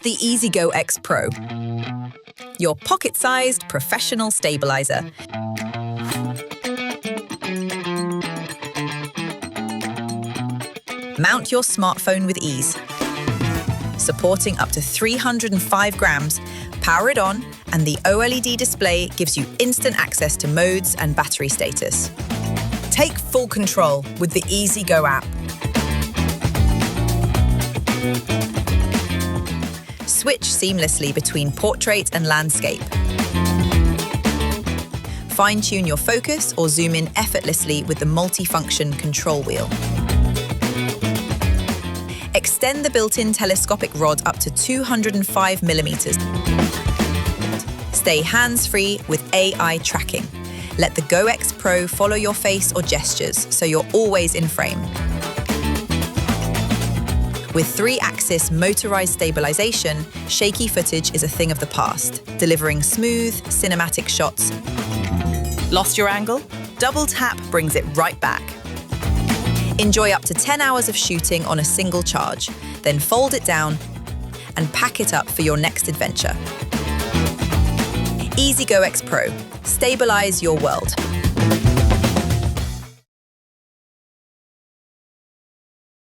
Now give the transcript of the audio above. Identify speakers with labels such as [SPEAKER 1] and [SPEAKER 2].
[SPEAKER 1] the IZI GO X Pro, your pocket-sized professional stabilizer. Mount your smartphone with ease. Supporting up to 305 grams, power it on, and the OLED display gives you instant access to modes and battery status. Take full control with the IZI GO app. Switch seamlessly between portrait and landscape. Fine-tune your focus or zoom in effortlessly with the multi-function control wheel. Extend the built-in telescopic rod up to 205 millimeters. Stay hands-free with AI tracking. Let the GO X Pro follow your face or gestures, so you're always in frame. With 3-axis motorized stabilisation, shaky footage is a thing of the past, delivering smooth, cinematic shots. Lost your angle? Double tap brings it right back. Enjoy up to 10 hours of shooting on a single charge, then fold it down and pack it up for your next adventure. IZI GO X Pro. Stabilize your world.